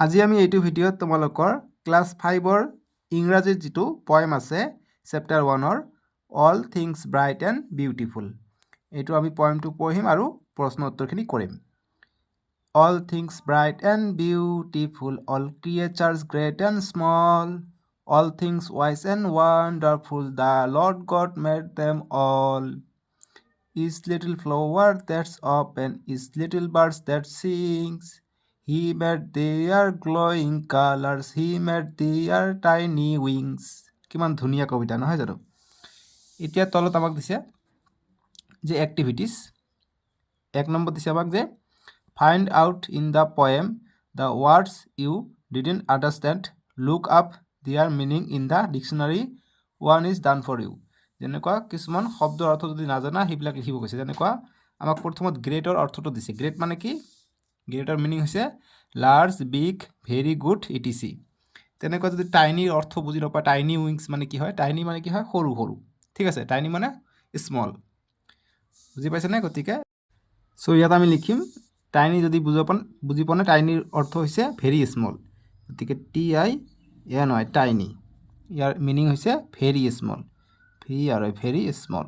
আজি আমি এইটো ভিডিঅ'ত তোমালোকৰ ক্লাছ 5ৰ ইংৰাজীৰ যিটো পয়েম আছে চেপ্টাৰ 1ৰ all things bright and beautiful এইটো আমি পয়েমটো পঢ়িম আৰু প্ৰশ্ন উত্তৰখিনি কৰিম। All things bright and beautiful, all creatures great and small, all things wise and wonderful, the Lord God made them all. Each little flower that's open, each little bird that sings, he made their glowing colors, he made their tiny wings. কিমান ধুনীয়া কবিতা নহয় জানো? এতিয়া তলত আমাক দিছে যে activities. 1 number দিছে আমাক যে find out in the poem the words you didn't understand, look up their meaning in the dictionary, one is done for you. যেনেকুৱা কিছুমান শব্দৰ অৰ্থ যদি নাজানা সেইবিলাক লিখিব কৈছে। যেনেকুৱা আমাক প্ৰথমত গ্ৰেটৰ অৰ্থটো দিছে। গ্ৰেট মানে কি? গ্ৰেটৰ মিনিং হৈছে large, big, very good Etsy. তেনেকুৱা যদি টাইনিৰ অৰ্থ বুজি নাপায়, টাইনি উইংছ মানে কি হয়? টাইনি মানে কি হয়? সৰু সৰু। ঠিক আছে, টাইনি মানে স্মল। বুজি পাইছেনে? গতিকে চ' ইয়াত আমি লিখিম টাইনি যদি বুজি পোৱা নাই, টাইনিৰ অৰ্থ হৈছে ভেৰি স্মল। গতিকে TINY টাইনি, ইয়াৰ মিনিং হৈছে very small. Very small,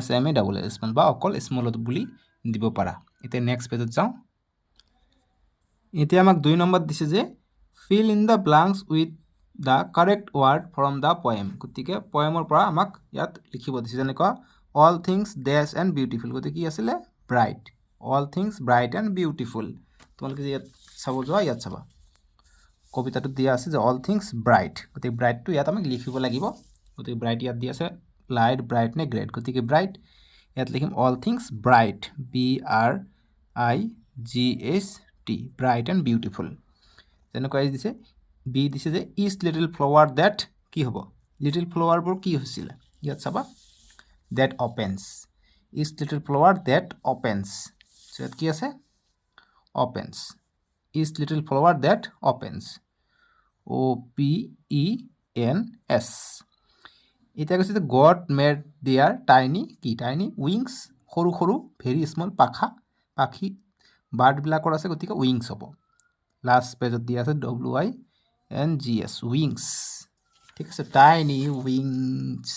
SMALL small বা অকল স্মলত বুলি দিব পাৰা। এতিয়া নেক্সট পেজত যাওঁ। এতিয়া আমাক 2 নম্বৰ দিছে যে fill in the blanks with the correct word from the poem. গতিকে পয়েমৰ পৰা আমাক ইয়াত লিখিব দিছে। যেনেকুৱা all things dash and beautiful. গতিকে কি আছিলে? Bright. All things bright and beautiful. তোমালোকে যে ইয়াত চাব যোৱা, ইয়াত চাবা কবিতাটোত দিয়া আছে যে অল থিংছ ব্ৰাইট। গতিকে ব্ৰাইটটো ইয়াত আমি লিখিব লাগিব। গতিকে ব্ৰাইট ইয়াত দিয়া আছে লাইট, ব্ৰাইট নে গ্ৰেট? গতিকে ব্ৰাইট ইয়াত লিখিম all things bright, BRIGHT, bright and beautiful. যেনেকুৱা দিছে বি দিছে যে ইজ লিটিল ফ্লাৱাৰ ডেট, কি হ'ব? লিটিল ফ্লাৱাৰবোৰ কি হৈছিলে? ইয়াত চাবা that opens. Each little flower that opens. ইয়াত কি আছে? Opens. Each little flower that opens, OPENS। এতিয়া কৈছে যে গড মেড দেয়াৰ টাইনি, কি? টাইনি উইংছ, সৰু সৰু, ভেৰি স্মল, পাখি বাৰ্ডবিলাকৰ আছে, গতিকে উইংছ হ'ব। লাষ্ট পেজত দিয়া আছে WINGS, উইংছ। ঠিক আছে, টাইনি উইংছ।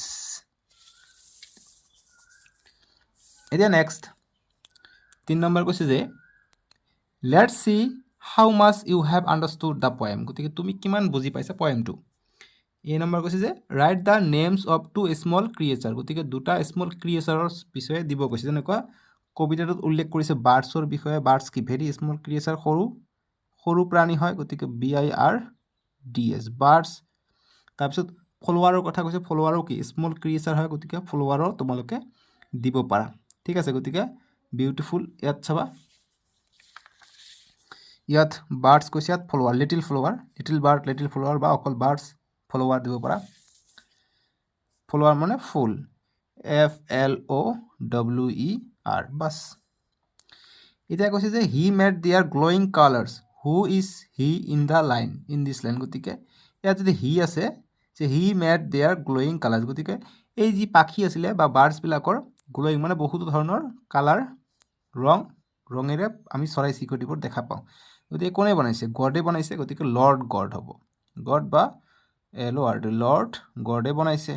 এতিয়া নেক্সট 3 নম্বৰ কৈছে যে let's C how much U have understood the poem. গতিকে তুমি কিমান বুজি পাইছা পয়েমটো। এই নম্বৰ কৈছে যে write the names of 2 small creature. গতিকে 2টা স্মল ক্ৰিয়েচাৰৰ বিষয়ে দিব কৈছে। যেনেকুৱা কবিতাটোত উল্লেখ কৰিছে বাৰ্ডছৰ বিষয়ে। বাৰ্ডছ কি? ভেৰি স্মল ক্ৰিয়েচাৰ, সৰু সৰু প্ৰাণী হয়। গতিকে BIRDS, বাৰ্ডছ। তাৰপিছত ফ্লাৱাৰৰ কথা কৈছে। ফ্লাৱাৰো কি? স্মল ক্ৰিয়েচাৰ হয়। গতিকে ফ্লাৱাৰো তোমালোকে দিব পাৰা। ঠিক আছে, গতিকে বিউটিফুল ইয়াত চাবা, ইয়াত বাৰ্ডছ কৈছে, ইয়াত flower, little flower, little bird, little flower বা অকল বাৰ্ডছ ফ্লাৱাৰ দিব পাৰা। ফ্লাৱাৰ মানে ফুল, FLOWER, বাছ। এতিয়া কৈছে যে he made their glowing colours, who is he in the line, in this line. গতিকে ইয়াত যদি হি আছে যে he made their glowing colours, গতিকে এই যি পাখি আছিলে বা বাৰ্ডছবিলাকৰ গ্ল'য়িং মানে বহুতো ধৰণৰ কালাৰ, ৰঙেৰে আমি চৰাই চিৰিকটিবোৰ দেখা পাওঁ। গতিকে কোনে বনাইছে? গডে বনাইছে। গতিকে লৰ্ড গড হ'ব। গড বা LORD, লৰ্ড গডে বনাইছে।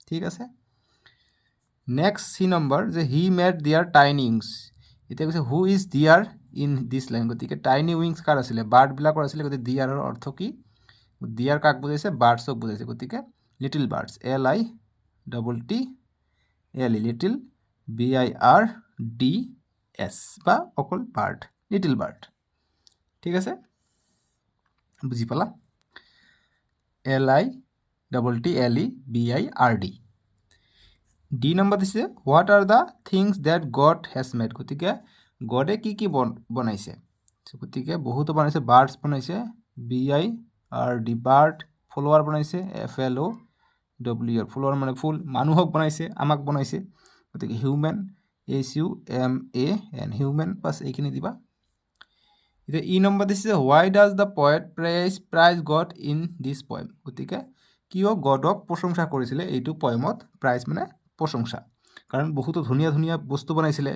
ঠিক আছে, নেক্সট C নম্বৰ যে হি মেড দিয়াৰ টাইনি উইংছ। এতিয়া কৈছে হু ইজ দিয়াৰ ইন দিছ লাইন। গতিকে টাইনি উইংছ কাৰ আছিলে? বাৰ্ডবিলাকৰ আছিলে। গতিকে দিয়াৰৰ অৰ্থ কি? দিয়াৰ কাক বুজাইছে? বাৰ্ডছক বুজাইছে। গতিকে little birds, LITTLE, little, BIRDS বা অকল বাৰ্ড, লিটিল বাৰ্ড। ঠিক আছে, বুজি পালা? LITTLE BIRD। ডি নম্বৰ দিছে what are the things date god has made. গতিকে গডে কি কি বনাইছে? গতিকে বহুতো বনাইছে। বাৰ্ডছ বনাইছে, BIRD, বাৰ্ড। ফ্লাৱাৰ বনাইছে, FLOWER, ফ্লাৱাৰ মানে ফুল। মানুহক বনাইছে, আমাক বনাইছে। গতিকে হিউমেন, HUMAN, হিউমেন, বাছ এইখিনি দিবা। এতিয়া ই নম্বৰ দিছে why does the poet praise God in this poem. গতিকে কিয় গডক প্ৰশংসা কৰিছিলে এইটো পয়েমত? প্ৰাইজ মানে প্ৰশংসা, কাৰণ বহুতো ধুনীয়া ধুনীয়া বস্তু বনাইছিলে।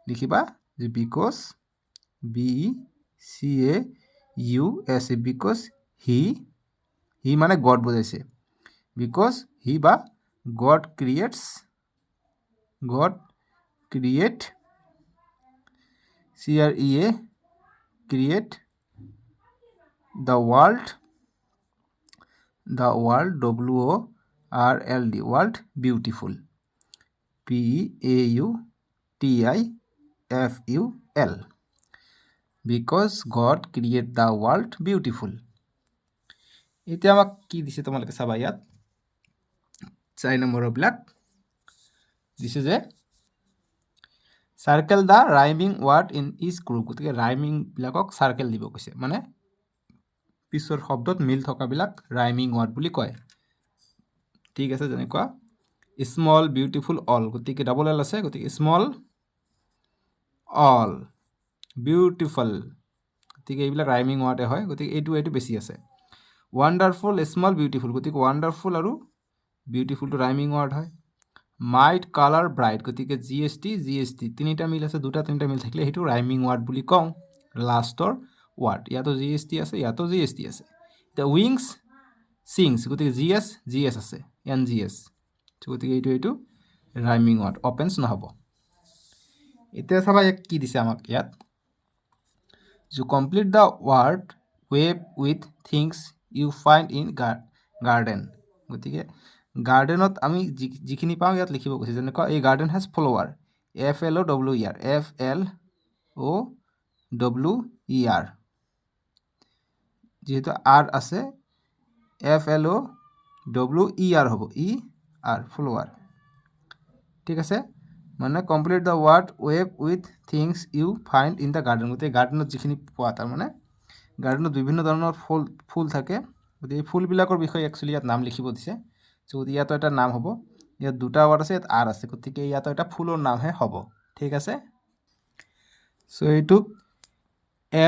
লিখিবা যে বিকজ CAUSE বিকজ হি মানে গড বুজাইছে বিকজ হি বা god create create the world WORLD world beautiful PAUTIFUL because God create the world beautiful. এতিয়া আমাক কি দিছে তোমালোকে চাবা ইয়াত 4 নম্বৰৰ বিলাক দিছে যে circle the rhyming word in each group গতিকে ৰাইমিং বিলাকক সাৰ্কেল দিব কৈছে মানে পিছৰ শব্দত মিল থকাবিলাক ৰাইমিং ৱাৰ্ড বুলি কয় ঠিক আছে যেনেকুৱা স্মল বিউটিফুল অল গতিকে ডাবল এল আছে গতিকে স্মল অল বিউটিফুল গতিকে এইবিলাক ৰাইমিং ৱাৰ্ডে হয় গতিকে এইটো বেছি আছে ৱাণ্ডাৰফুল স্মল বিউটিফুল গতিকে ৱাণ্ডাৰফুল আৰু বিউটিফুলটো ৰাইমিং ৱাৰ্ড হয় মাইট কালাৰ ব্ৰাইট গতিকে GST তিনিটা মিল আছে দুটা তিনিটা মিল থাকিলে সেইটো ৰাইমিং ৱাৰ্ড বুলি কওঁ লাষ্টৰ ৱাৰ্ড ইয়াতো GST আছে ইয়াতো GST আছে এতিয়া উইংছ চিংছ গতিকে GS আছে NGS গতিকে এইটো ৰাইমিং ৱাৰ্ড অপেন্স নহ'ব এতিয়া চাবা কি দিছে আমাক ইয়াত You complete the word web with things you find in garden গতিকে গাৰ্ডেনত আমি যিখিনি পাওঁ ইয়াত লিখিব কৈছে যেনেকুৱা এই গাৰ্ডেন হেজ ফ্লাৱাৰ FLOWER যেহেতু R আছে FLOWER হ'ব ER ফ্লাৱাৰ ঠিক আছে মানে complete the word web with things you find in the garden গতিকে গাৰ্ডেনত যিখিনি পোৱা তাৰমানে গাৰ্ডেনত বিভিন্ন ধৰণৰ ফুল থাকে গতিকে এই ফুলবিলাকৰ বিষয়ে একচুৱেলি ইয়াত নাম লিখিব দিছে গতিকে ইয়াতো এটা নাম হ'ব ইয়াত দুটা ৱাৰ্ড আছে ইয়াত R আছে গতিকে ইয়াতো এটা ফুলৰ নামহে হ'ব ঠিক আছে চ' এইটো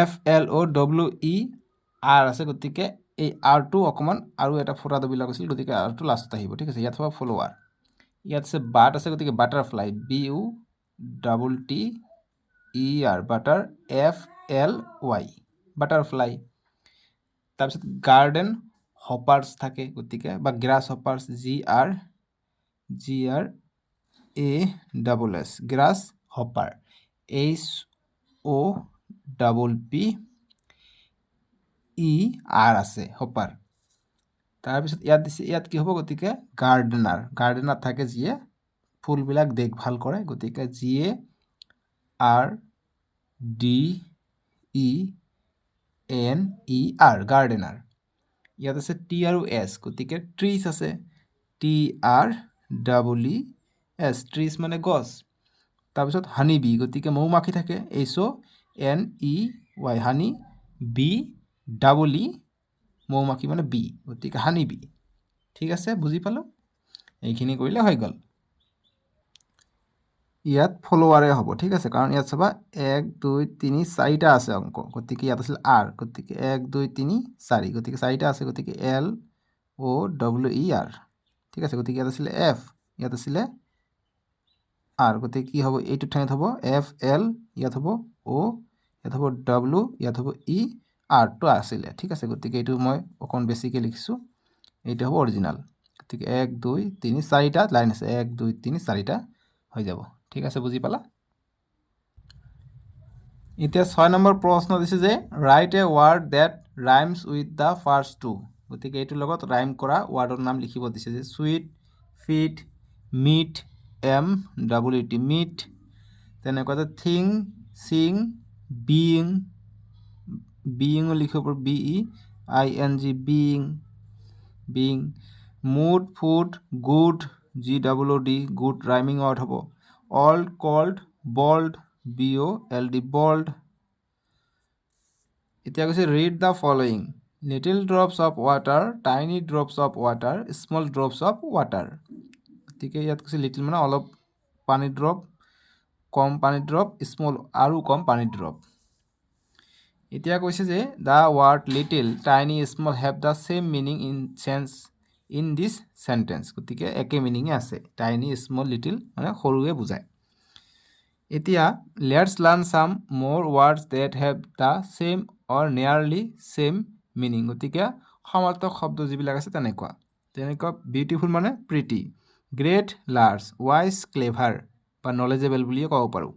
FLOWER আছে গতিকে এই আৰটো অকণমান আৰু এটা ফুটা দবিলাক আছিল গতিকে আৰটো লাষ্টত আহিব ঠিক আছে ইয়াত হ'ব ফ্লাৱাৰ ইয়াত আছে বাট আছে গতিকে butterfly BUTTER butter FLY butterfly তাৰপিছত গাৰ্ডেন হপাৰ্ছ থাকে গতিকে বা grass hoppers GRASS grass hopper HOPPER আছে হপাৰ তাৰপিছত ইয়াত কি হ'ব গতিকে গাৰ্ডেনাৰ থাকে যিয়ে ফুলবিলাক দেখভাল কৰে গতিকে GARDENER গাৰ্ডেনাৰ ইয়াত আছে T আৰু S গতিকে ট্ৰিজ আছে TREES ট্ৰিজ মানে গছ তাৰপিছত হানি বি গতিকে মৌমাখি থাকে HONEY হানি BEE মৌমাখি মানে বি গতিকে হানি বি ঠিক আছে বুজি পালোঁ এইখিনি কৰিলে হৈ গ'ল ইয়াত ফ্লাৱাৰে হ'ব ঠিক আছে কাৰণ ইয়াত চাবা 1 2 3 4টা আছে অংক গতিকে ইয়াত আছিল R গতিকে 1 2 3 4 গতিকে 4টা আছে গতিকে LOWER ঠিক আছে গতিকে ইয়াত আছিলে F ইয়াত আছিলে R গতিকে কি হ'ব এইটো ঠাইত হ'ব FL ইয়াত হ'ব O ইয়াত হ'ব W ইয়াত হ'ব ER আছিলে ঠিক আছে গতিকে এইটো মই অকণ বেছিকৈ লিখিছোঁ এইটো হ'ব অৰিজিনেল গতিকে 1 2 3 4টা লাইন আছে 1 2 3 4টা হৈ যাব ঠিক আছে বুজি পালা এতিয়া 6 নম্বৰ প্ৰশ্ন দিছে যে write a word that rhymes with the first two গতিকে এইটোৰ লগত ৰাইম কৰা ৱাৰ্ডৰ নাম লিখিব দিছে যে sweet feet meet MWT meet তেনেকুৱা যে থিং সিং বিইং লিখিব BEING being mood food good GWD good rhyming word হ'ব old cold bold BOLD bold এতিয়া কৈছে read the following little drops of water tiny drops of water small drops of water গতিকে ইয়াত কৈছে little মানে অলপ পানী ড্ৰপ কম পানী ড্ৰপ স্মল আৰু কম পানী ড্ৰপ এতিয়া কৈছে যে the word little tiny small have the same meaning in this sentence গতিকে একে মিনিঙে আছে টাইনি স্মল লিটিল মানে সৰুৱে বুজায় এতিয়া let's learn some more words that have the same or nearly same meaning গতিকে সমাৰ্থক শব্দ যিবিলাক আছে তেনেকুৱা বিউটিফুল মানে pretty great large wise clever বা নলেজেবল বুলিয়ে ক'ব পাৰোঁ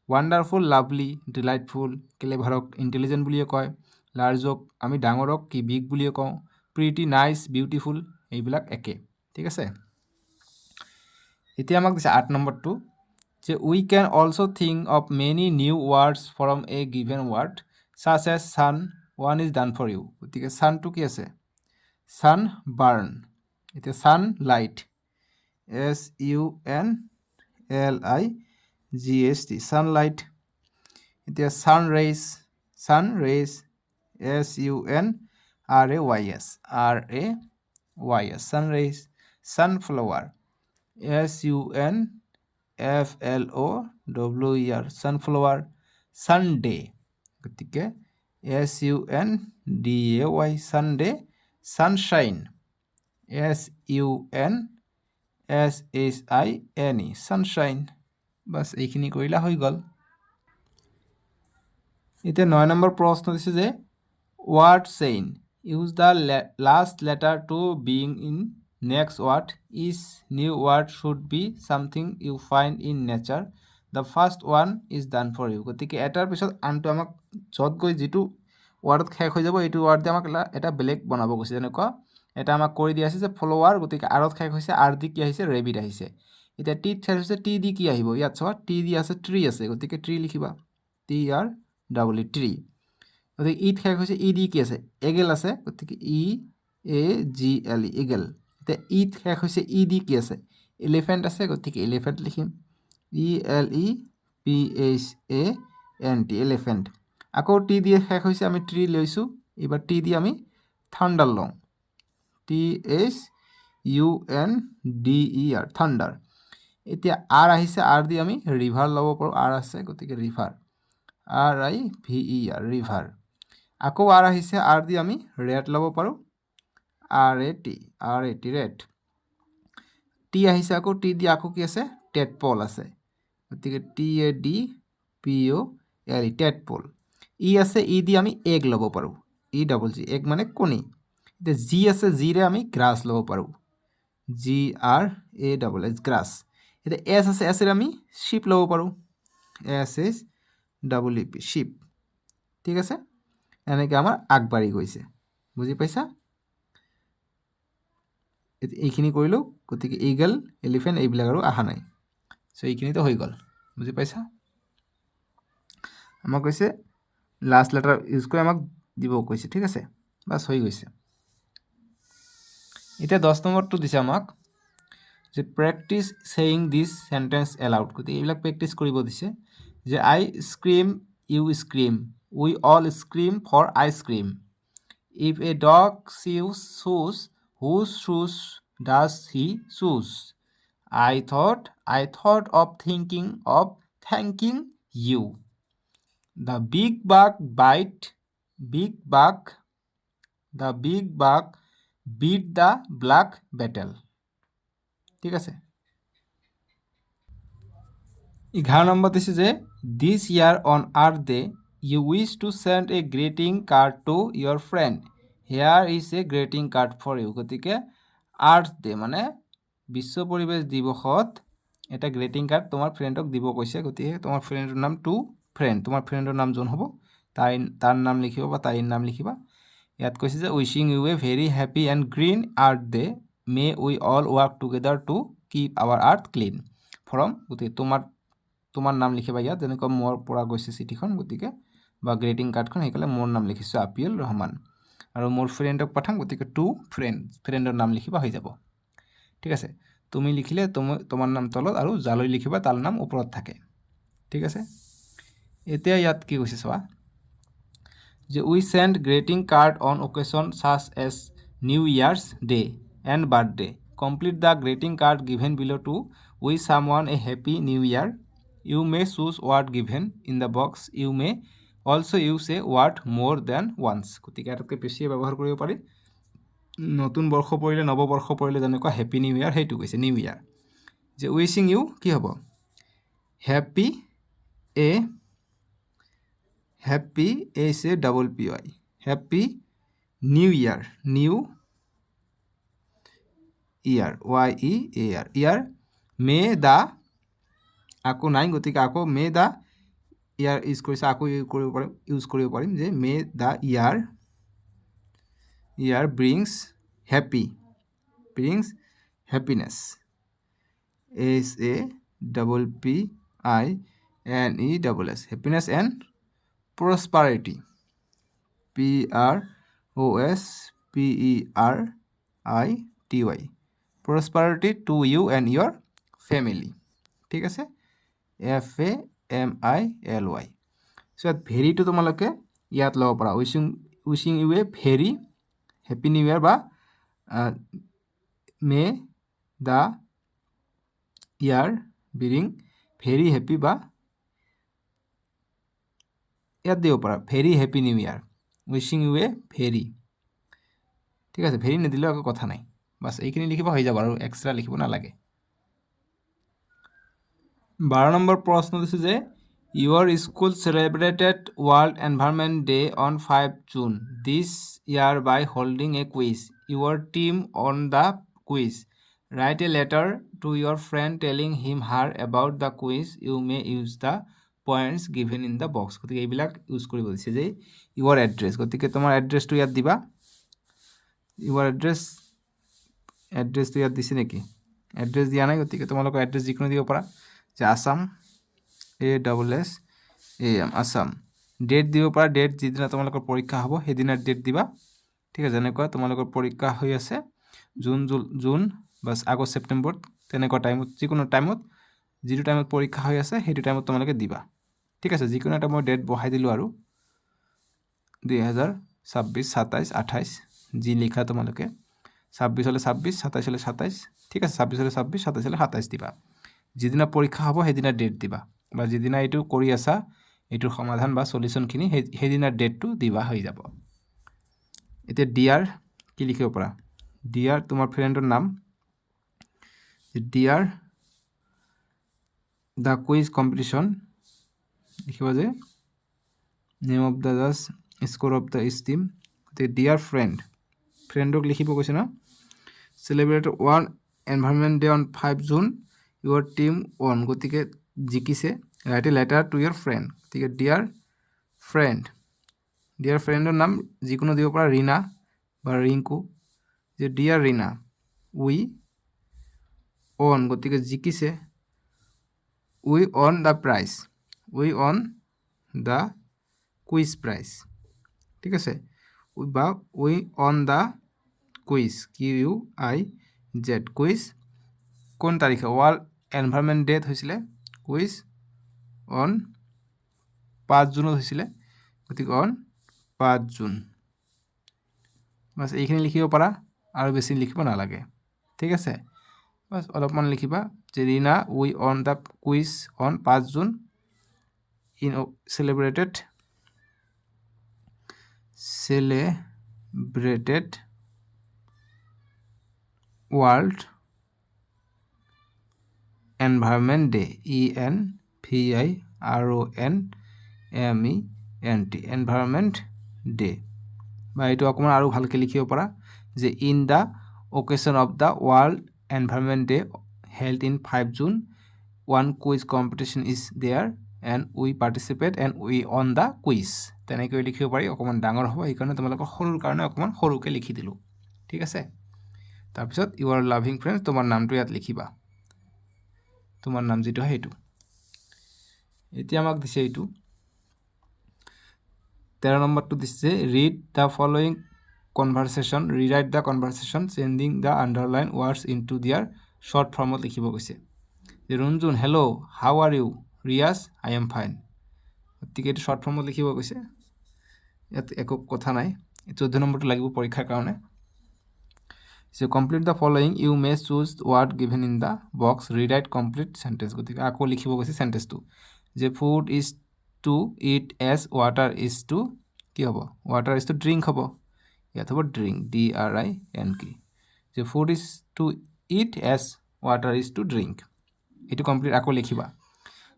ৱাণ্ডাৰফুল লাভলি ডিলাইটফুল ক্লেভাৰক ইণ্টেলিজেণ্ট বুলিয়ে কয় লাৰ্জক আমি ডাঙৰক কি বিগ বুলিয়ে কওঁ প্ৰিটি নাইচ বিউটিফুল এইবিলাক একে ঠিক আছে এতিয়া আমাক দিছে 8 নম্বৰটো যে we can also think of many new words from a given word such as sun one is done for you গতিকে সানটো কি আছে সান বাৰ্ণ এতিয়া সান লাইট SUNLIGHT সানলাইট এতিয়া সান ৰেইজ SUNRAYS সানৰেইজ সানফ্লাৱাৰ SUNFLOWER সানফ্লাৱাৰ সানডে গতিকে SUNDAY সানডে সানশ্বাইন SUNSHINE সানশ্বাইন বাছ এইখিনি কৰিলে হৈ গ'ল এতিয়া 9 নম্বৰ প্ৰশ্ন দিছে যে word chain use the last letter to being in next word each new word should be something you find in nature the first one is done for you গতিকে এটাৰ পিছত আনটো আমাক যত গৈ যেটো ৱৰ্ডত শেষ হৈ যাব এইটো ৱৰ্ড দি আমাক এটা বেলেগ বনাব কৈছে যেনেকুৱা এটা আমাক কৰি দিয়া আছে যে ফলোৱাৰ গতিকে আৰত শেষ হৈছে আৰ দি কি আহিছে ৰেবিট আহিছে এতিয়া টি শেষ হৈছে টি দি কি আহিব ইয়াত চাবা টি দি আছে ট্ৰি আছে গতিকে ট্ৰি লিখিবা TREE গতিকে ইট শেষ হৈছে ই দি কি আছে এগেল আছে গতিকে EAGLE এগেল এতিয়া ইট শেষ হৈছে ই দি কি আছে এলিফেণ্ট আছে গতিকে এলিফেণ্ট লিখিম ELEPHANT এলিফেণ্ট আকৌ টি দি শেষ হৈছে আমি ট্ৰি লৈছোঁ এবাৰ টি দি আমি থাণ্ডাৰ লওঁ THUNDER থাণ্ডাৰ এতিয়া আৰ আহিছে আৰ দি আমি ৰিভাৰ ল'ব পাৰোঁ আৰ আছে গতিকে ৰিভাৰ RIVER ৰিভাৰ আকৌ আৰ আহিছে আৰ দি আমি ৰেড ল'ব পাৰোঁ RAT ৰেড টি আহিছে আকৌ টি দি আকৌ কি আছে টেডপল আছে গতিকে TADPOL টেডপল ই আছে ই দি আমি এগ ল'ব পাৰোঁ EGG এগ মানে কণী এতিয়া জি আছে জিৰে আমি গ্ৰাছ ল'ব পাৰোঁ GRASS গ্ৰাছ এতিয়া এছ আছে এছেৰে আমি শ্বিপ ল'ব পাৰোঁ SHEEP শ্বিপ ঠিক আছে এনেকৈ আমাৰ আগবাঢ়ি গৈছে বুজি পাইছা এইখিনি কৰিলোঁ গতিকে ইগল এলিফেণ্ট এইবিলাক আৰু অহা নাই চ' এইখিনিতো হৈ গ'ল বুজি পাইছা আমাক কৈছে লাষ্ট লেটাৰ ইউজ কৰি আমাক দিব কৈছে ঠিক আছে বাছ হৈ গৈছে এতিয়া 10 নম্বৰটো দিছে আমাক যে practice saying this sentence aloud গতিকে এইবিলাক প্ৰেক্টিচ কৰিব দিছে যে I scream you scream we all scream for ice cream if a dog chews শ্বুজ whose shoes does he choose? I thought of thinking of thanking you. The big bug beat the black battle. ঠিক আছে 11 number দিছে যে this year on earth day you wish to send a greeting card to your friend. Here is a greeting card for you গতিকে আৰ্থ day মানে বিশ্ব পৰিৱেশ দিৱসত এটা গ্ৰেটিং card তোমাৰ ফ্ৰেণ্ডক দিব কৈছে গতিকে তোমাৰ ফ্ৰেণ্ডৰ নাম টু ফ্ৰেণ্ড তোমাৰ ফ্ৰেণ্ডৰ নাম যোন হ'ব তাৰ নাম লিখিবা বা তাইৰ নাম লিখিবা ইয়াত কৈছে যে wishing you a very happy and green earth day may we all work together to keep our earth clean from গতিকে তোমাৰ নাম লিখিবা ইয়াত যেনেকুৱা মোৰ পৰা গৈছে চিঠিখন গতিকে বা গ্ৰেটিং কাৰ্ডখন সেইকাৰণে মোৰ নাম লিখিছোঁ আপিউল ৰহমান আৰু মোৰ ফ্ৰেণ্ডক পঠাম গতিকে টু ফ্ৰেণ্ডৰ নাম লিখিবা হৈ যাব ঠিক আছে তুমি লিখিলে তোমাৰ নাম তলত আৰু যালৈ লিখিবা তাৰ নাম ওপৰত থাকে ঠিক আছে এতিয়া ইয়াত কি কৈছে চোৱা যে we send greeting card on occasion such as new year's day and birthday complete the greeting card given below to wish someone a happy new year you may choose word given in the box you may also use a word more than once গতিকে এটাতকৈ বেছিয়ে ব্যৱহাৰ কৰিব পাৰি নতুন বৰ্ষ পৰিলে নৱবৰ্ষ পৰিলে যেনেকুৱা হেপী নিউ ইয়াৰ সেইটো কৈছে নিউ ইয়াৰ যে উইচিং ইউ কি হ'ব হেপী এ happy HAPPY happy new year YEAR ইয়ার মে দা আকৌ নাই গতিকে আকৌ মে দা ইয়াৰ ইউজ কৰিছে আকৌ ইউজ কৰিব পাৰিম যে may the year brings happiness HAPPINESS happiness and prosperity PROSPERITY prosperity to you and your family ঠিক আছে FAMILY সো ইয়াত ভেৰিটো তোমালোকে ইয়াত ল'ব পাৰা witching you a very happy new ইয়াৰ বা মে দা ইয়াৰ বিৰিং ভেৰি হেপী বা ইয়াত দিব পাৰা very happy new year wishing you a very ঠিক আছে ভেৰি নিদিলেও একো কথা নাই বাছ এইখিনি লিখিব হৈ যাব আৰু এক্সট্ৰা লিখিব নালাগে 12 নম্বৰ প্ৰশ্ন দিছে যে your school celebrated world environment day on 5 June this year by holding a quiz your team won the quiz write a letter to your friend telling him her about the quiz you may use the points given in the box গতিকে এইবিলাক use কৰিব দিছে যে ইউৰ address গতিকে তোমাৰ এড্ৰেছটো ইয়াত দিবা ইউৰ এড্ৰেছটো ইয়াত দিছে নেকি এড্ৰেছ দিয়া নাই গতিকে তোমালোকৰ এড্ৰেছ যিকোনো দিব পাৰা যে আসাম ASSAM আসাম ডেট দিব পাৰা ডেট যিদিনা তোমালোকৰ পৰীক্ষা হ'ব সেইদিনাৰ ডেট দিবা ঠিক আছে যেনেকুৱা তোমালোকৰ পৰীক্ষা হৈ আছে জুন বাছ আগষ্ট ছেপ্টেম্বৰত তেনেকুৱা টাইমত যিকোনো টাইমত যিটো টাইমত পৰীক্ষা হৈ আছে সেইটো টাইমত তোমালোকে দিবা ঠিক আছে যিকোনো এটা মই ডেট বহাই দিলোঁ আৰু 2026 27 28 যি লিখা তোমালোকে 26 হলে 26 27 হলে 27 ঠিক আছে 26 হলে 26 27 হলে 27 দিবা যিদিনা পৰীক্ষা হ'ব সেইদিনা ডেট দিবা বা যিদিনা এইটো কৰি আছা এইটোৰ সমাধান বা সলিউশনখিনি সেইদিনাৰ ডেটটো দিবা হৈ যাব এতিয়া ডিয়াৰ কি লিখিব পাৰা ডিয়াৰ তোমাৰ ফ্ৰেণ্ডৰ নাম ডিয়াৰ দ্য কুইজ কম্পিটিশ্যন লিখিবা যে নেম অফ দ্য জাজ স্কোৰ অফ দ্য ষ্টিম গতিকে ডিয়াৰ ফ্ৰেণ্ডক লিখিব কৈছে ন celebrate world environment day on 5 June your team won গতিকে জিকিছে write a letter to your friend গতিকে ডিয়াৰ ফ্ৰেণ্ডৰ নাম যিকোনো দিব পাৰা ৰীনা বা ৰিংকু যে ডিয়াৰ ৰীনা উই অন গতিকে জিকিছে we won the prize the quiz prize ঠিক আছে বা we won the quiz QUIZ quiz কোন তাৰিখে ৱৰ্ল্ড এনভাইৰনমেণ্ট ডেট হৈছিলে কুইজ অন 5 জুনত হৈছিলে গতিকে অন 5 জুন বাছ এইখিনি লিখিব পাৰা আৰু বেছি লিখিব নালাগে ঠিক আছে বাছ অলপমান লিখিবা যে Reena we won the quiz on 5 June in celebrated world environment day ENVIRONMENT environment day বা এইটো অকণমান আৰু ভালকৈ লিখিব পাৰা যে in the occasion of the world environment day held in 5 June one quiz competition is there and we participate and we won the quiz তেনেকৈ লিখিব পাৰি অকণমান ডাঙৰ হ'ব সেইকাৰণে তোমালোকৰ সৰুৰ কাৰণে অকণমান সৰুকৈ লিখি দিলোঁ ঠিক আছে তাৰপিছত ইউৰ লাভিং ফ্ৰেণ্ডছ তোমাৰ নামটো ইয়াত লিখিবা তোমাৰ নাম যিটো হয় সেইটো এতিয়া আমাক দিছে এইটো 13 নম্বৰটো দিছে read the following conversation rewrite the conversation changing the underlined words into their short ফৰ্মত লিখিব কৈছে যে Runjun hello' how are you Riaz I am fine গতিকে এইটো শ্বৰ্ট ফৰ্মত লিখিব কৈছে ইয়াত একো কথা নাই 14 নম্বৰটো লাগিব পৰীক্ষাৰ কাৰণে So complete the following. You may choose word given in the box. Rewrite complete sentence. গতিকে আকৌ লিখিব কৈছে সেন্টেন্সটো যে food is to eat as water is to কি হ'ব water is to drink হ'ব ইয়াত হ'ব drink DRINK যে food is to eat as water is to drink এইটো কমপ্লিট আকৌ লিখিবা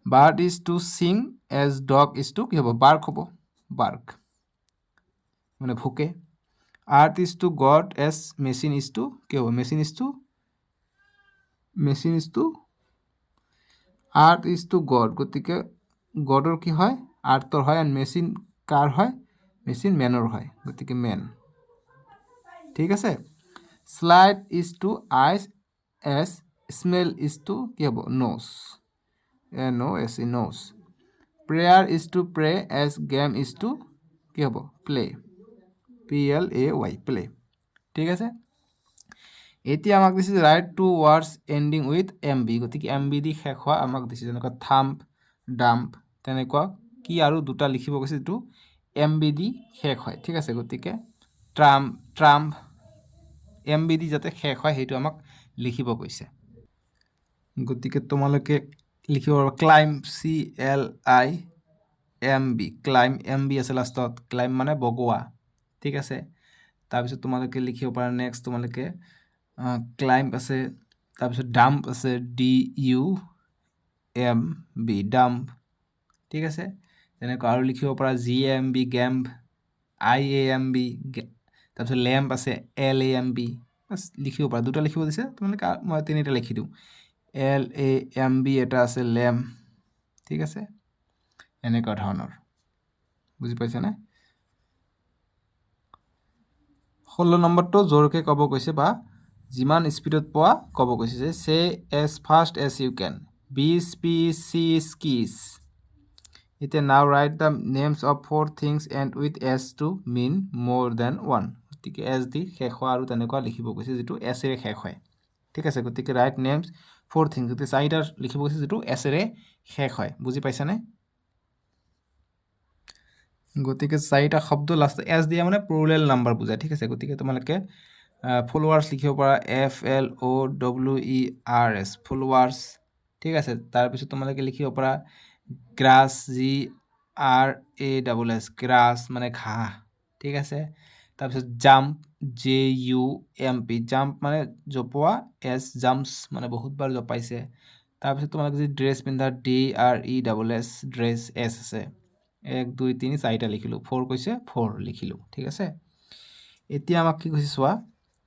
bird is to sing as dog is to কি হ'ব বাৰ্ক হ'ব বাৰ্ক মানে ভোকে art is to God as machine is to কি হ'ব machine is to art is to God গতিকে গডৰ কি হয় আৰ্টৰ হয় এণ্ড মেচিন কাৰ হয় মেচিন মেনৰ হয় গতিকে মেন ঠিক আছে slide is to eyes as smell is to কি হ'ব nose NOS nose prayer is to pray as game is to কি হ'ব প্লে PLAY প্লে ঠিক আছে এতিয়া আমাক দিছে right to words ending with MB গতিকে MB দি শেষ হোৱা আমাক দিছে যেনেকুৱা থাম্প ডাম্প তেনেকুৱা কি আৰু দুটা লিখিব কৈছে যিটো MB দি শেষ হয় ঠিক আছে গতিকে ট্ৰাম্প MB দি যাতে শেষ হয় সেইটো আমাক লিখিব কৈছে গতিকে তোমালোকে লিখিব পাৰা ক্লাইম্ব CLIMB ক্লাইম্ব MB আছে লাষ্টত ক্লাইম্ব মানে বগোৱা ঠিক আছে তাৰপিছত তোমালোকে লিখিব পাৰা নেক্সট তোমালোকে ক্লাইম্ব আছে তাৰপিছত ডাম্প আছে DUMB ডাম্প ঠিক আছে তেনেকুৱা আৰু লিখিব পাৰা GAMB গেম্ব IAMB তাৰপিছত লেম্প আছে LAMB বাছ লিখিব পাৰা দুটা লিখিব দিছে তোমালোকে মই তিনিটা লিখি দিওঁ LAMB এটা আছে লেম্প ঠিক আছে এনেকুৱা ধৰণৰ বুজি পাইছানে 16 নম্বৰটো জোৰকে ক'ব কৈছে বা যিমান স্পীডত পোৱা ক'ব কৈছে যে say as fast as you can be speech see skis এতিয়া now write the names of 4 things end with S to mean more than one গতিকে এছ দি শেষ হোৱা আৰু তেনেকুৱা লিখিব কৈছে যিটো এছেৰে শেষ হয় ঠিক আছে গতিকে ৰাইট নেমছ 4 থিংছ গতিকে চাৰিটা লিখিব কৈছে যিটো এছেৰে শেষ হয় বুজি পাইছানে গতিকে চাৰিটা শব্দ লাষ্ট এছ দিয়া মানে প্লুৰেল নাম্বাৰ বুজায় ঠিক আছে গতিকে তোমালোকে ফলোৱাৰ্ছ লিখিব পাৰা FLOWERS ফলোৱাৰ্ছ ঠিক আছে তাৰপিছত তোমালোকে লিখিব পাৰা গ্ৰাছ GRASS গ্ৰাছ মানে ঘাঁহ ঠিক আছে তাৰপিছত জাম্প JUMP জাম্প মানে জপোৱা এছ জাম্পছ মানে বহুতবাৰ জপাইছে তাৰপিছত তোমালোকে যদি ড্ৰেছ পিন্ধা DRESS ড্ৰেছ এছ আছে 1 2 3 4টা লিখিলোঁ 4 কৈছে 4 লিখিলোঁ ঠিক আছে এতিয়া আমাক কি কৈছে চোৱা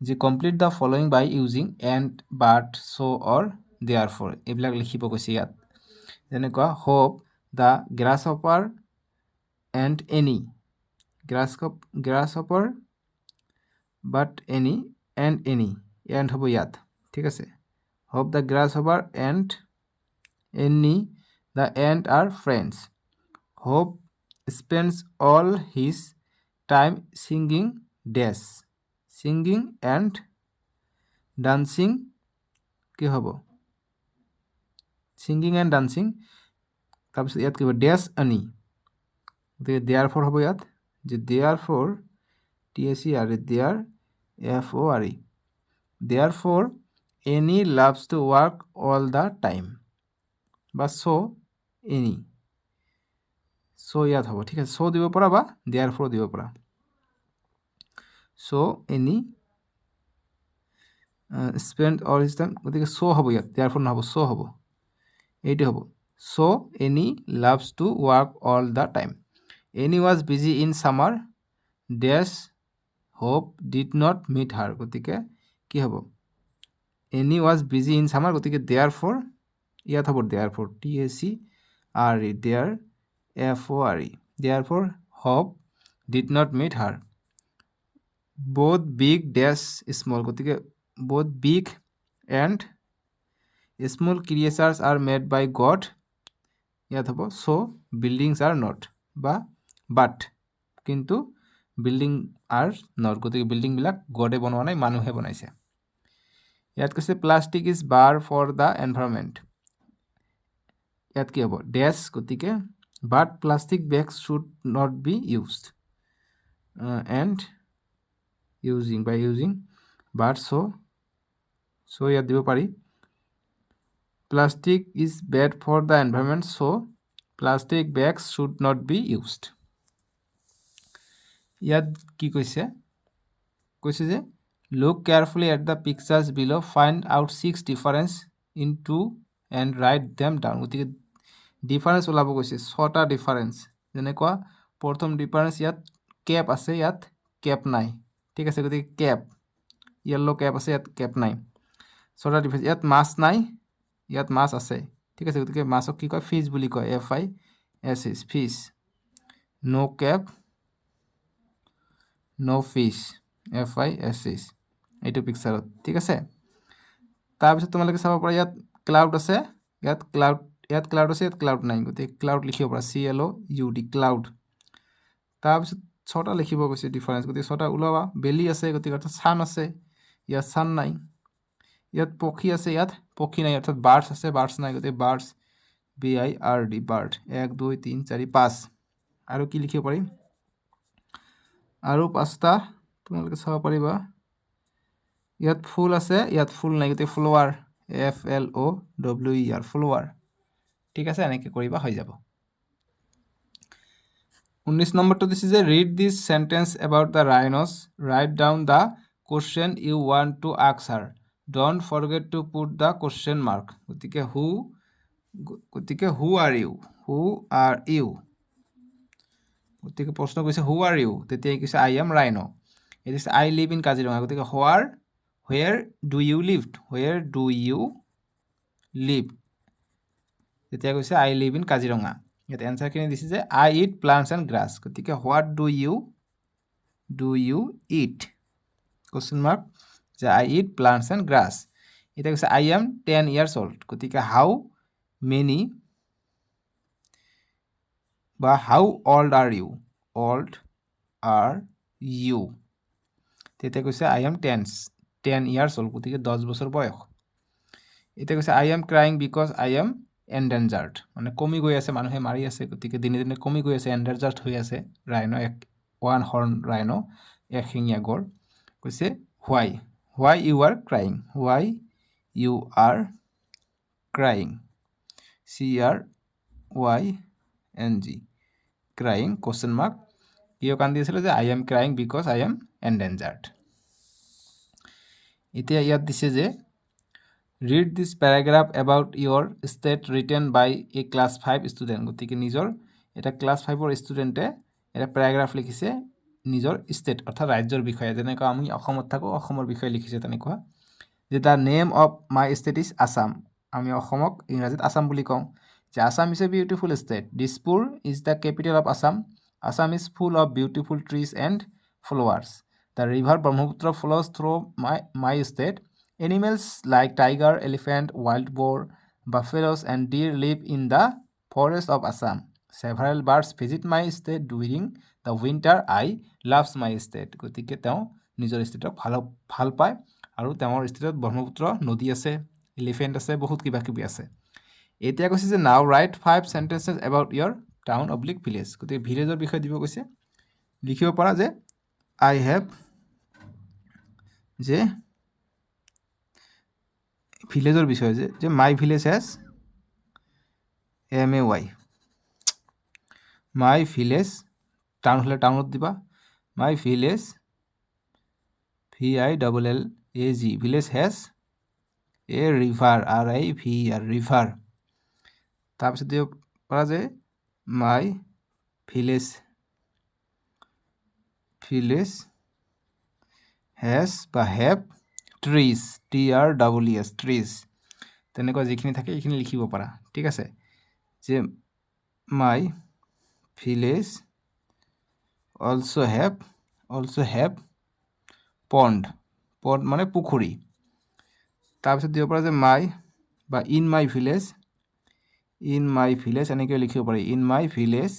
যে complete the following by using and but so' or therefore এইবিলাক লিখিব কৈছে ইয়াত যেনেকুৱা Hop the grasshopper and Annie grasshopper but Annie ant Annie ant হ'ব ইয়াত ঠিক আছে Hop the grasshopper and Annie the ant are friends Hop spends all his time singing and dancing কি হ'ব singing and dancing তাৰপিছত ইয়াত কি হ'ব ডেছ আনি গতিকে দেয়াৰ ফৰ হ'ব ইয়াত যে there for THERE there FORE there for any loves to work all the time বা চ' এনি চ' ইয়াত হ'ব ঠিক আছে চ' দিব পৰা বা দেয়াৰ ফৰ দিব পৰা so' Annie spend all his time গতিকে চ' হ'ব ইয়াত দেয়াৰ ফৰ নহ'ব চ' হ'ব এইটো হ'ব so' Annie loves to work all the time Annie was busy in summer days Hop did not meet her গতিকে কি হ'ব Annie was busy in summer গতিকে দেয়াৰ ফৰ ইয়াত হ'ব there for THERE there FORE therefore hope did not meet her both big dash small গতিকে both big and small creatures are made by God ইয়াত হ'ব so buildings are not বা but কিন্তু building are not গতিকে বিল্ডিংবিলাক গডে বনোৱা নাই মানুহে বনাইছে ইয়াত কৈছে plastic is bad for the environment ইয়াত কি হ'ব ডেছ গতিকে but plastic bags should not be used and by using but so ইয়াত দিব পাৰি plastic is bad for the environment so plastic bags should not be used ইয়াত কি কৈছে যে look carefully at the pictures below find out 6 difference in two and write them down গতিকে difference ওলাব কৈছে 6টা ডিফাৰেন্স যেনেকুৱা প্ৰথম ডিফাৰেন্স ইয়াত কেপ আছে ইয়াত কেপ নাই ঠিক আছে গতিকে কেপ ইয়েলো কেপ আছে ইয়াত কেপ নাই 6টা ডিফাৰেন্স ইয়াত মাছ নাই ইয়াত মাছ আছে ঠিক আছে গতিকে মাছক কি কয় ফিশ বুলি কয় FISH ফিশ নো কেপ নো ফিশ FISH এইটো পিকচাৰত ঠিক আছে তাৰপিছত তোমালোকে চাব পাৰা ইয়াত ক্লাউড আছে ইয়াত ক্লাউড আছে ইয়াত ক্লাউড নাই গতিকে ক্লাউড লিখিব পাৰা CLOUD ক্লাউড তাৰপিছত 6টা লিখিব কৈছে ডিফাৰেন্স গতিকে 6টা ওলাবা বেলি আছে গতিকে অৰ্থাৎ ছান আছে ইয়াত ছান নাই ইয়াত পক্ষী আছে ইয়াত পক্ষী নাই অৰ্থাৎ বাৰ্ডছ আছে বাৰ্ডছ নাই গতিকে বাৰ্ডছ BIRD বাৰ্ড 1 2 3 4 5 আৰু কি লিখিব পাৰিম আৰু 5টা তোমালোকে চাব পাৰিবা ইয়াত ফুল আছে ইয়াত ফুল নাই গতিকে ফ্লাৱাৰ FLOWER ফ্লাৱাৰ ঠিক আছে এনেকৈ কৰিবা হৈ যাব 19 নম্বৰটো দিছে যে read this sentence about the rhino's write down the question you want to ask her don't forget to put the question mark গতিকে হু আৰ ইউ গতিকে প্ৰশ্ন কৈছে হু আৰ ইউ তেতিয়া কৈছে আই এম ৰাইনো এইটো আই লিভ ইন কাজিৰঙা গতিকে where do you live তেতিয়া কৈছে আই লিভ ইন কাজিৰঙা ইয়াত এনচাৰখিনি দিছে যে I eat plants and grass গতিকে what do you eat question mark যে I eat plants and grass এতিয়া কৈছে আই এম 10 years old গতিকে হাউ অল্ড আৰ ইউ তেতিয়া কৈছে আই এম 10 years old গতিকে 10 বছৰ বয়স এতিয়া কৈছে I am crying because I am endangered মানে কমি গৈ আছে মানুহে মাৰি আছে গতিকে দিনে দিনে কমি গৈ আছে এন্ডেঞ্জাৰ্ড হৈ আছে ৰাইনো ওৱান হৰ্ন ৰাইনো এশিঙীয়া গড় কৈছে why you are crying CRYING crying question mark কিয় কান্দি আছিলে যে I am crying because I am endangered এতিয়া ইয়াত দিছে যে read this paragraph about your state written by a class 5 student গতিকে নিজৰ এটা ক্লাছ 5ৰ ষ্টুডেণ্টে এটা পেৰাগ্ৰাফ লিখিছে নিজৰ ষ্টেট অৰ্থাৎ ৰাজ্যৰ বিষয়ে যেনেকুৱা আমি অসমত থাকোঁ অসমৰ বিষয়ে লিখিছে তেনেকুৱা যে the name of my state is Assam আমি অসমক ইংৰাজীত আছাম বুলি কওঁ যে Assam is a beautiful state Dispur is the capital of Assam is full of beautiful trees and flowers the river Brahmaputra flows through my state Animals like tiger, elephant, wild boar, buffaloes and deer live in the forest of Assam. Several birds visit my state during the winter. I love my state. গতিকে তেওঁ নিজৰ ষ্টেটক ভাল পায় আৰু তেওঁৰ ষ্টেটত ব্ৰহ্মপুত্ৰ নদী আছে elephant আছে বহুত কিবা কিবি আছে এতিয়া কৈছে যে নাও right 5 sentences about your town oblique village গতিকে ভিলেজৰ বিষয়ে দিব কৈছে লিখিব পাৰা যে I have যে ভিলেজৰ বিষয়ে যে my village has MAY my village town হলে টাউনত দিবা my village VILLAG village has a river RIVER river তাৰপিছত দিব পৰা যে মাই ভিলেজ হেজ বা হেভ ট্ৰিজ TREES ট্ৰিজ তেনেকুৱা যিখিনি থাকে এইখিনি লিখিব পাৰা ঠিক আছে যে মাই ভিলেজ অলছ' হেভ পণ্ড মানে পুখুৰী তাৰপিছত দিব পাৰা যে মাই বা ইন মাই ভিলেজ এনেকৈ লিখিব পাৰি in my village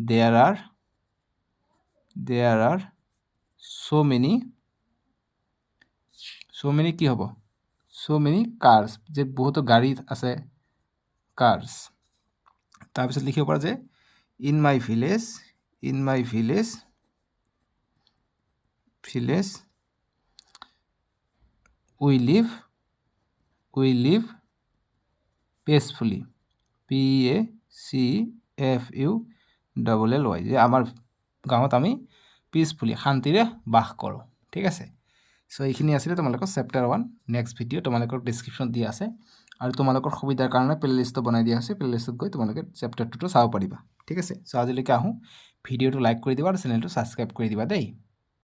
there are so many কি হ'ব so many cars যে বহুতো গাড়ী আছে cars তাৰপিছত লিখিব পাৰা যে in my village we live peacefully PACFULLY যে আমাৰ গাঁৱত আমি পিচফুলি শান্তিৰে বাস কৰোঁ ঠিক আছে সো এইখিনি আছিলে তোমালোকৰ চেপ্টাৰ 1 নেক্সট ভিডিঅ' তোমালোকৰ ডেছক্ৰিপশ্যন দিয়া আছে আৰু তোমালোকৰ সুবিধাৰ কাৰণে প্লেলিষ্টটো বনাই দিয়া হৈছে প্লেলিষ্টত গৈ তোমালোকে চেপ্টাৰ 2টো চাব পাৰিবা ঠিক আছে চ' আজিলৈকে আহোঁ ভিডিঅ'টো লাইক কৰি দিবা আৰু চেনেলটো ছাবস্ক্ৰাইব কৰি দিবা দেই